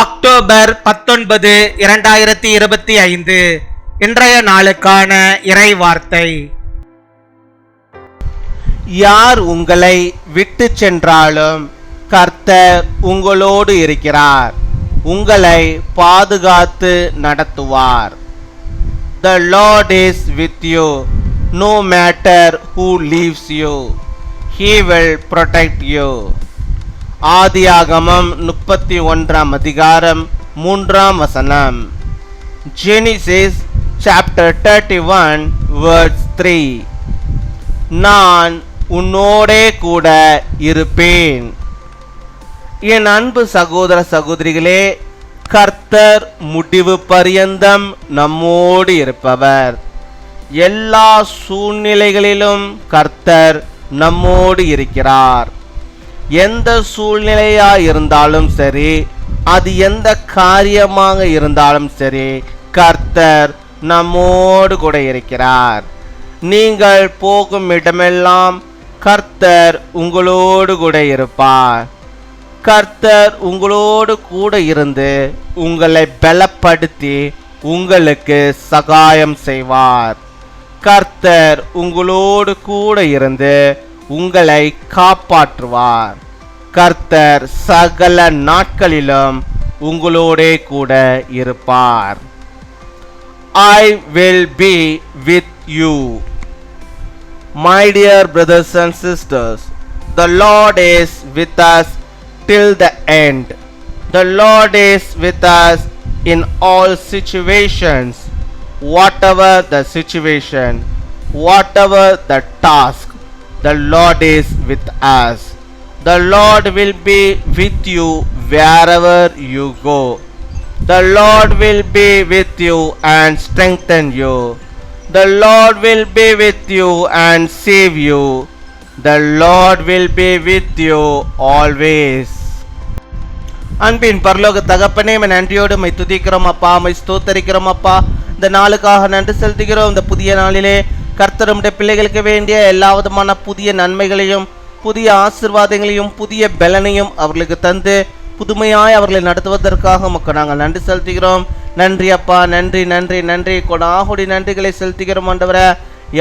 October 19, 2025 இன்றைய நாளுக்கான இறை வார்த்தை. யார் உங்களை விட்டு சென்றாலும் கர்த்தர் உங்களோடு இருக்கிறார், உங்களை பாதுகாத்து நடத்துவார். The Lord is with you, no matter who leaves you, He will protect you. ஆதியாகமம் 31 அதிகாரம் 3 வசனம். Genesis chapter 31 verse 3. நான் உன்னோடே கூட இருப்பேன். என் அன்பு சகோதர சகோதரிகளே, கர்த்தர் முடிவு பரியந்தம் நம்மோடு இருப்பவர். எல்லா சூழ்நிலைகளிலும் கர்த்தர் நம்மோடு இருக்கிறார். எந்த சூழ்நிலையா இருந்தாலும் சரி, அது எந்த காரியமாக இருந்தாலும் சரி, கர்த்தர் நம்மோடு கூட இருக்கிறார். நீங்கள் போகும் இடமெல்லாம் கர்த்தர் உங்களோடு கூட இருப்பார். கர்த்தர் உங்களோடு கூட இருந்து உங்களை பலப்படுத்தி உங்களுக்கு சகாயம் செய்வார். கர்த்தர் உங்களோடு கூட இருந்து உங்களை காப்பாற்றுவார். கர்த்தர் சகல நாட்களிலும் உங்களோடே கூட இருப்பார். I will be with you. My dear brothers and sisters, the Lord is with us till the end. The Lord is with us in all situations. Whatever the situation, whatever the task, the Lord is with us. The Lord will be with you wherever you go. The Lord will be with you and strengthen you. The Lord will be with you and save you. The Lord will be with you always. அன்பின் பரலோக தகப்பனே, நன்றியோடு my துதிக்கிறோம் அப்பா, my ஸ்தோத்தரிக்கிறோம் அப்பா. இந்த நாளுக்காக நன்றி செலுத்துகிறோம். இந்த புதிய நாளிலே கர்த்தருடைய பிள்ளைகளுக்கு வேண்டிய எல்லா விதமான புதிய நன்மைகளையும் புதிய ஆசீர்வாதங்களையும் புதிய பலனையும் அவர்களுக்கு தந்து புதுமையாய் அவர்களை நடத்துவதற்காக உமக்கு நாங்கள் நன்றி செலுத்துகிறோம். நன்றி அப்பா, நன்றி நன்றி நன்றி. கொடாகுடி நன்றிகளை செலுத்துகிறோம் ஆண்டவரே.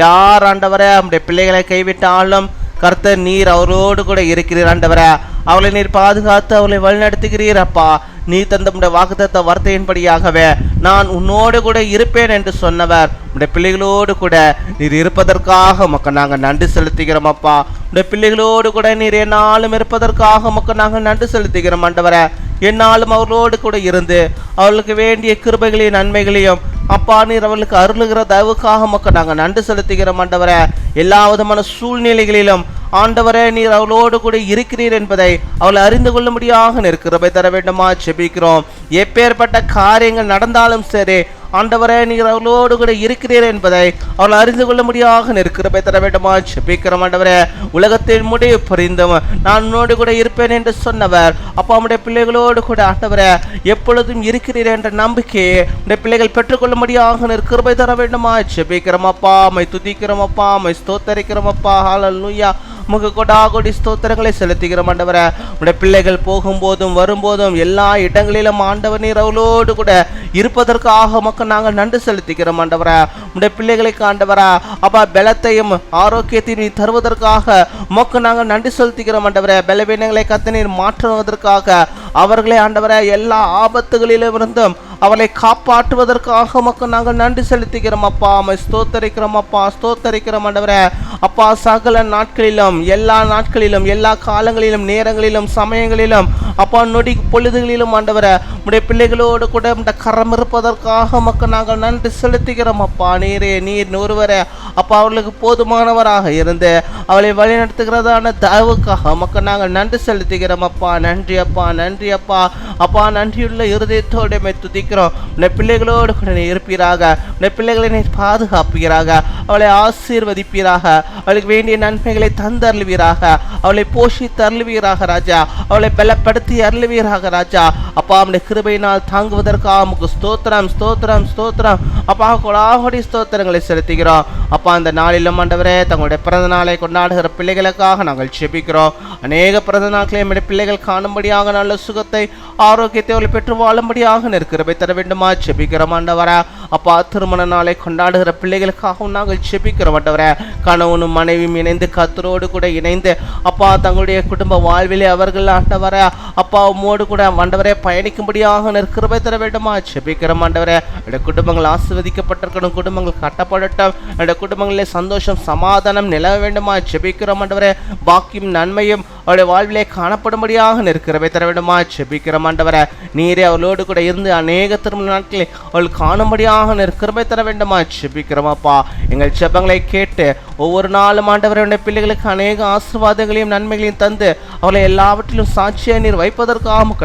யார் ஆண்டவரே நம்முடைய பிள்ளைகளை கைவிட்டாலும் கர்த்தர் நீர் அவரோடு கூட இருக்கிறீர் ஆண்டவரே. அவளை நீர் பாதுகாத்து அவளை வழிநடத்துகிறீர் அப்பா. நீ தந்த வாக்குத்தத்த வார்த்தையின்படியாகவே நான் உன்னோடு கூட இருப்பேன் என்று சொன்னவர் உடைய பிள்ளைகளோடு கூட நீர் இருப்பதற்காக உமக்கு நாங்கள் நன்றி செலுத்துகிறோம் அப்பா. உடைய பிள்ளைகளோடு கூட நீர் என்னாலும் இருப்பதற்காக உமக்கு நாங்கள் நன்றி செலுத்துகிறோம் ஆண்டவரே. என்னாலும் அவர்களோடு கூட இருந்து அவர்களுக்கு வேண்டிய கிருபைகளையும் நன்மைகளையும் அப்பா நீர் அவர்களுக்கு அருளுகிற தயவுக்காக உமக்கு நாங்கள் நன்றி செலுத்துகிறோம் ஆண்டவரே. எல்லா விதமான சூழ்நிலைகளிலும் ஆண்டவரே நீர் அவளோடு கூட இருக்கிறீர் என்பதை அவளை அறிந்து கொள்ளும்படியாக நீர் கிருபை தர வேண்டுமா ஜெபிக்கிறோம். எப்பேற்பட்ட காரியங்கள் நடந்தாலும் சரி ஆண்டவரே நீர் அவளோடு கூட இருக்கிறீர் என்பதை அவள் அறிந்து கொள்ள முடியாக நீர் கிருபை தர வேண்டுமா ஜெபிக்கிறோம் ஆண்டவரே. உலகத்தின் முடிவு புரிந்தும் நான் உன்னோடு கூட இருப்பேன் என்று சொன்னவர் அப்பா உடைய பிள்ளைகளோடு கூட ஆண்டவரே எப்பொழுதும் இருக்கிறீர் என்ற நம்பிக்கையை உடைய பிள்ளைகள் பெற்றுக்கொள்ள முடியாக நீர் கிருபை தர வேண்டுமா ஜெபிக்கிறோம் அப்பா. மை துதிக்கிறோம் அப்பா, மை ஸ்தோத்தரிக்கிறோம் அப்பா. ஹல்லேலூயா. உமக்கு கொடாகொடி ஸ்தோத்திரங்களை செலுத்துகிறோம் ஆண்டவரே. உடைய பிள்ளைகள் போகும்போதும் வரும்போதும் எல்லா இடங்களிலும் ஆண்டவர் நீர் அவளோடு கூட இருப்பதற்காக உமக்கு நாங்கள் நன்றி செலுத்துகிறோம் ஆண்டவரே. உடைய பிள்ளைகளுக்கு ஆண்டவரே அப்பா பலத்தையும் ஆரோக்கியத்தையும் நீ தருவதற்காக உமக்கு நாங்கள் நன்றி செலுத்துகிறோம் ஆண்டவரே. பலவீனங்களை கர்த்தர் நீர் மாற்றுவதற்காக அவர்களை ஆண்டவரே எல்லா ஆபத்துகளிலும் இருந்தும் அவளை காப்பாற்றுவதற்காக உமக்கு நாங்கள் நன்றி செலுத்துகிறோம் அப்பா. மை ஸ்தோத்தரிக்கிறோம் அப்பா, ஸ்தோத்தரிக்கிறோம் ஆண்டவரே. அப்பா சகல நாட்களிலும் எல்லா நாட்களிலும் எல்லா காலங்களிலும் நேரங்களிலும் சமயங்களிலும் அப்பா நொடி பொழுதுகளிலும் ஆண்டவரே உடைய பிள்ளைகளோடு கூட இந்த கரம் இருப்பதற்காக உமக்கு நாங்கள் நன்றி செலுத்துகிறோம் அப்பா. நீர் ஒருவரே அப்பா அவர்களுக்கு போதுமானவராக இருந்து அவளை வழிநடத்துகிறதான தயவுக்காக உமக்கு நாங்கள் நன்றி செலுத்துகிறோம் அப்பா. நன்றி அப்பா, நன்றி அப்பா. அப்பா நன்றியுள்ள இருதயத்தோடு துதிக்கிறோம். உடைய பிள்ளைகளோடு கூட நீ இருப்பீராக, உடைய பிள்ளைகளை நீ பாதுகாப்பீராக, அவளை ஆசீர்வதிப்பீராக, அவளுக்கு வேண்டிய நன்மைகளை தந்தருள்வீராக, அவளை போஷித்தருள்வீராக ராஜா. அவளை பலப்படுத்த நடத்தி அருள்வீராக ராஜா. அப்பா உம்முடைய கிருபையினால் தாங்குவதற்காக உமக்கு ஸ்தோத்திரம் ஸ்தோத்திரம் ஸ்தோத்திரம். அப்பா கொடாகொடி ஸ்தோத்திரங்களை செலுத்துகிறோம். அப்பா அந்த நாளிலும் ஆண்டவரே தங்களுடைய பிறந்த நாளை கொண்டாடுகிற பிள்ளைகளுக்காக நாங்கள் ஜெபிக்கிறோம். அநேக பிறந்த நாட்களை நம்முடைய பிள்ளைகள் காணும்படியாக நல்ல சுகத்தை ஆரோக்கியத்தை அவர்கள் பெற்று வாழும்படியாக கிருபை தர வேண்டுமா ஜெபிக்கிறோம் ஆண்டவரே. அப்பா திருமண நாளை கொண்டாடுகிற பிள்ளைகளுக்காகவும் நாங்கள் ஜெபிக்கிறோம் ஆண்டவரே. கணவனும் மனைவியும் இணைந்து கர்த்தரோடு கூட இணைந்து அப்பா தங்களுடைய குடும்ப வாழ்விலே அவர்கள் ஆண்டவரே அப்பா உம்மோடு கூட ஆண்டவரே பயணிக்கும்படியாக கிருபை தர வேண்டுமா ஜெபிக்கிறோம் ஆண்டவரே. என்னுடைய குடும்பங்கள் ஆசீர்வதிக்கப்பட்டிருக்கணும், குடும்பங்கள் கட்டப்படட்டும், என்னுடைய குடும்பங்களிலே சந்தோஷம் சமாதானம் நிலவ வேண்டுமா ஜெபிக்கிறோம் ஆண்டவரே. பாக்கியம் நன்மையும் அவருடைய வாழ்விலே காணப்படும்படியாக கிருபை தர வேண்டுமா ஜெபிக்கிறோம் ஆண்டவரே. நீரே அவர்களோடு கூட இருந்து அநேக திருமண நாட்களை அவள் காணும்படியாக கிருபை தர வேண்டுமா ஜெபிக்கிறோம் அப்பா. எங்கள் ஜெபங்களை கேட்டு ஒவ்வொரு நாளும் ஆண்டவருடைய பிள்ளைகளுக்கு அநேக ஆசீர்வாதங்களையும் நன்மைகளையும் தந்து அவளை எல்லாவற்றிலும் சாட்சியை நீர் வைப்பதற்காக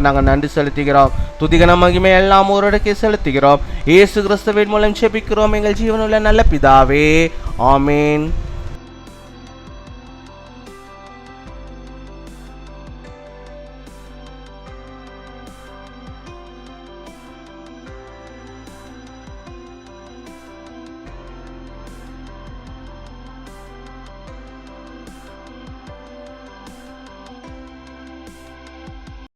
நாங்கள் நன்றி செலுத்துகிறோம். துதிகன மகிமை எல்லாம் ஒருவருக்கே செலுத்துகிறோம். இயேசு கிறிஸ்துவின் மூலம் ஜெபிக்கிறோம் எங்கள் ஜீவனுள்ள நல்ல பிதாவே, ஆமீன்.